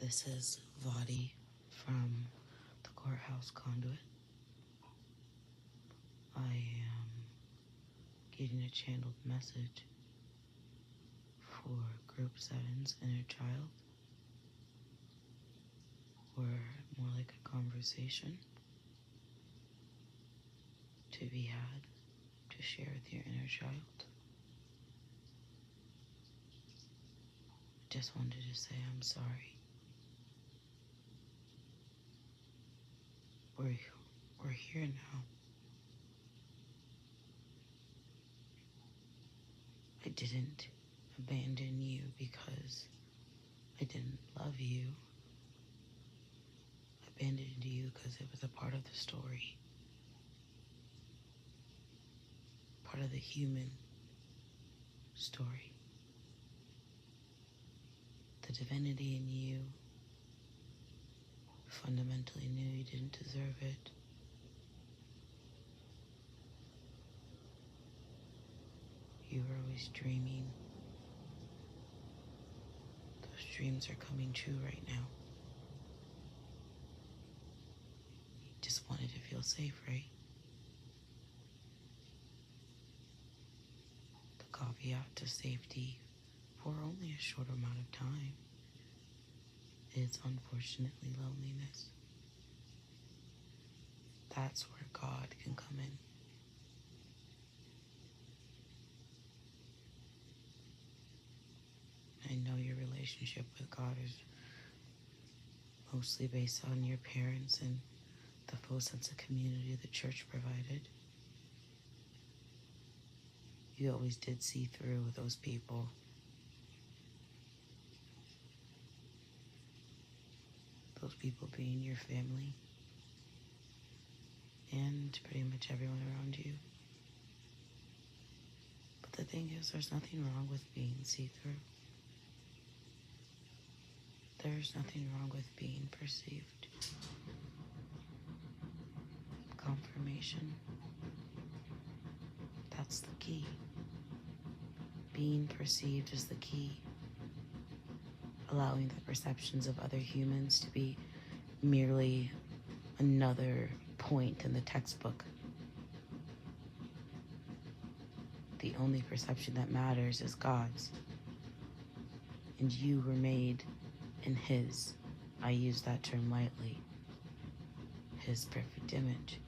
This is Vadi from the Courthouse Conduit. I am getting a channeled message for Group 7's inner child, or more like a conversation to be had to share with your inner child. Just wanted to say I'm sorry. We're here now. I didn't abandon you because I didn't love you. I abandoned you because it was a part of the story, part of the human story. The divinity in you fundamentally knew you didn't deserve it. You were always dreaming. Those dreams are coming true right now. You just wanted to feel safe, right? The caveat to safety for only a short amount of time is unfortunately loneliness. That's where God can come in. I know your relationship with God is mostly based on your parents and the full sense of community the church provided. You always did see through those people. Those people being your family and pretty much everyone around you. But the thing is, there's nothing wrong with being see-through. There's nothing wrong with being perceived. Confirmation. That's the key. Being perceived is the key. Allowing the perceptions of other humans to be merely another point in the textbook. The only perception that matters is God's. And you were made in His, I use that term lightly, His perfect image.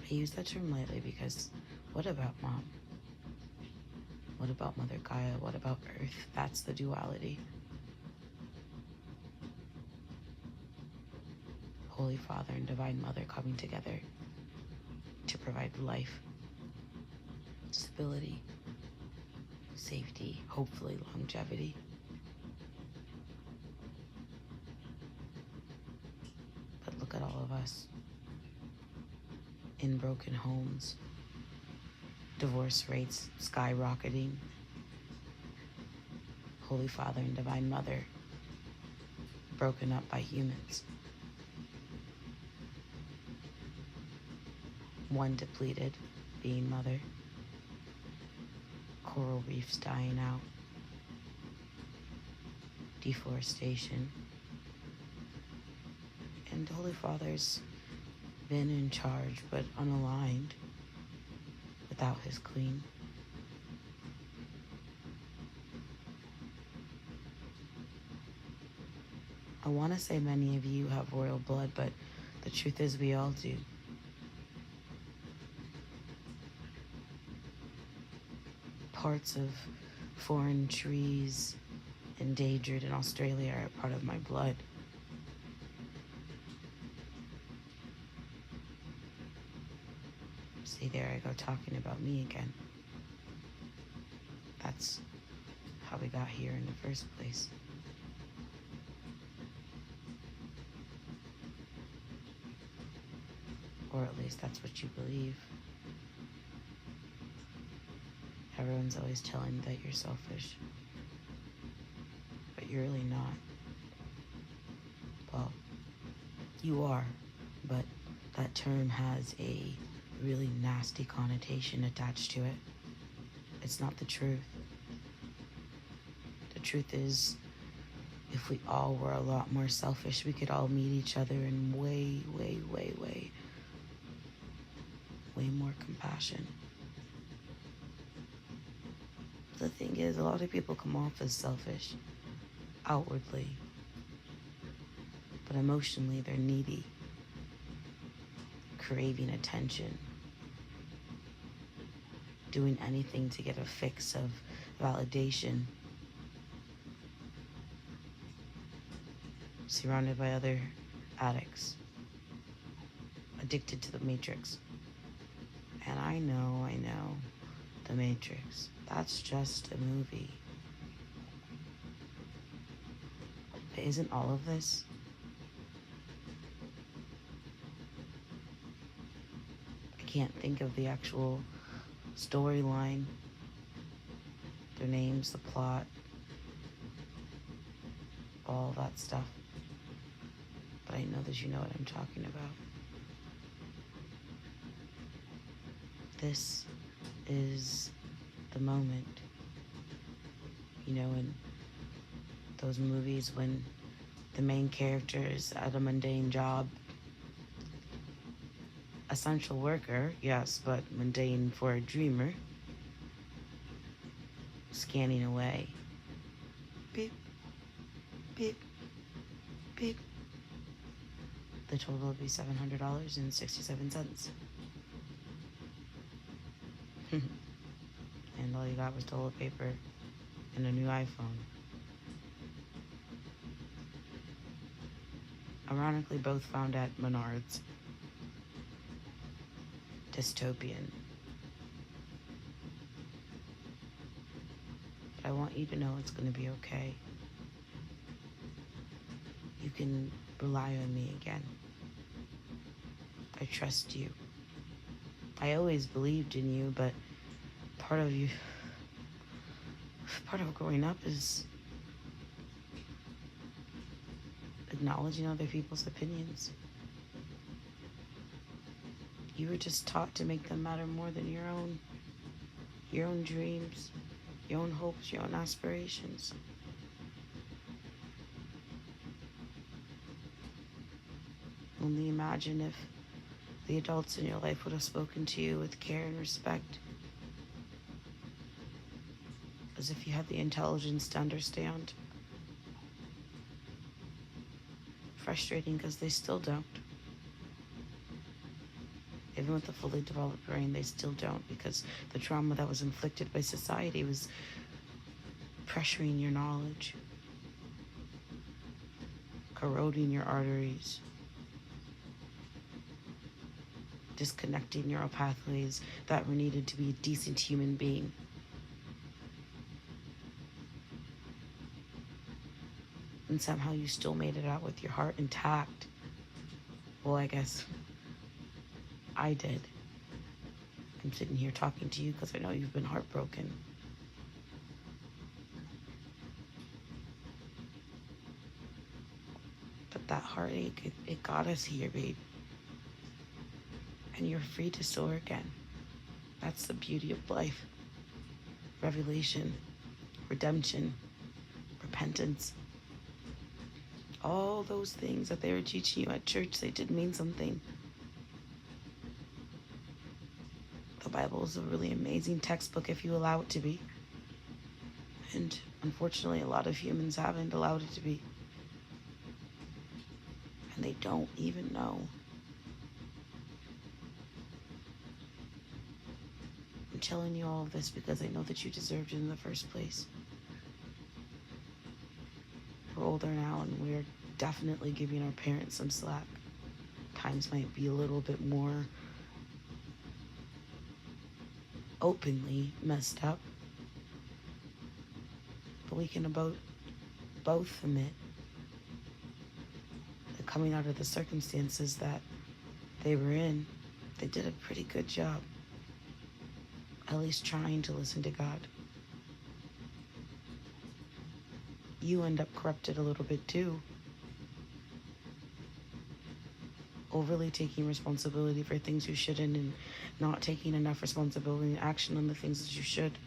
I use that term lightly because what about Mom? What about Mother Gaia? What about Earth? That's the duality. Holy Father and Divine Mother coming together to provide life, stability, safety, hopefully longevity. But look at all of us in broken homes, divorce rates skyrocketing, Holy Father and Divine Mother broken up by humans. One depleted, being Mother. Coral reefs dying out. Deforestation. And Holy Father's been in charge but unaligned without his queen. I want to say many of you have royal blood, but the truth is we all do. Parts of foreign trees endangered in Australia are a part of my blood. See, there I go talking about me again. That's how we got here in the first place. Or at least that's what you believe. Everyone's always telling you that you're selfish, but you're really not. Well, you are, but that term has a really nasty connotation attached to it. It's not the truth. The truth is, If we all were a lot more selfish, we could all meet each other in way more compassion. The thing is, a lot of people come off as selfish outwardly, but emotionally they're needy, craving attention, doing anything to get a fix of validation, surrounded by other addicts, addicted to the Matrix. And I know, the Matrix, that's just a movie. But isn't all of this? I can't think of the actual storyline, their names, the plot, all that stuff. But I know that you know what I'm talking about. This is the moment, in those movies when the main character is at a mundane job, essential worker, yes, but mundane for a dreamer, scanning away. Beep, beep, beep. The total would be $700.67. And all you got was toilet paper and a new iPhone. Ironically, both found at Menards. Dystopian. But I want you to know it's going to be okay. You can rely on me again. I trust you. I always believed in you, but part of growing up is acknowledging other people's opinions. You were just taught to make them matter more than your own dreams, your own hopes, your own aspirations. Only imagine if the adults in your life would have spoken to you with care and respect, as if you had the intelligence to understand. Frustrating because they still don't. Even with a fully developed brain, they still don't, because the trauma that was inflicted by society was pressuring your knowledge, corroding your arteries, disconnecting neural pathways that were needed to be a decent human being. And somehow you still made it out with your heart intact. Well, I guess I did. I'm sitting here talking to you because I know you've been heartbroken. But that heartache, it got us here, babe. And you're free to soar again. That's the beauty of life. Revelation, redemption, repentance. All those things that they were teaching you at church, they did mean something. The Bible is a really amazing textbook if you allow it to be. And unfortunately, a lot of humans haven't allowed it to be. And they don't even know. I'm telling you all of this because I know that you deserved it in the first place. We're older now, and we're definitely giving our parents some slack. Times might be a little bit more openly messed up, but we can both admit that coming out of the circumstances that they were in, they did a pretty good job, at least trying to listen to God. You end up corrupted a little bit too. Overly taking responsibility for things you shouldn't, and not taking enough responsibility and action on the things that you should.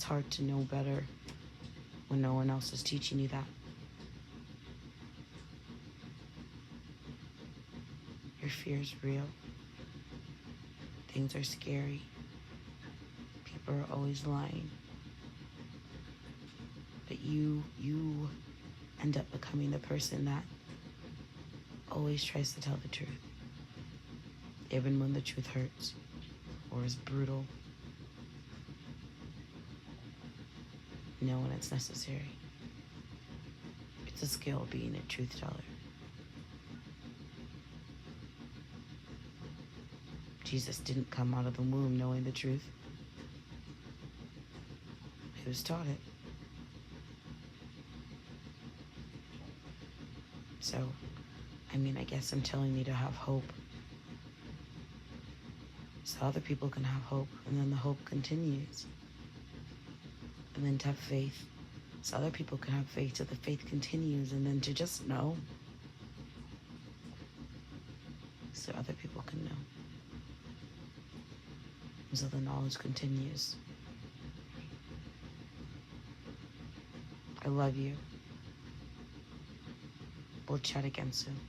it's hard to know better when no one else is teaching you that. Your fear is real. Things are scary. People are always lying. But you end up becoming the person that always tries to tell the truth, even when the truth hurts or is brutal. Know when it's necessary. It's a skill being a truth teller. Jesus didn't come out of the womb knowing the truth. He was taught it. So, I guess I'm telling you to have hope. So other people can have hope, and then the hope continues. And then to have faith, so other people can have faith, so the faith continues, and then to just know, so other people can know. And so the knowledge continues. I love you. We'll chat again soon.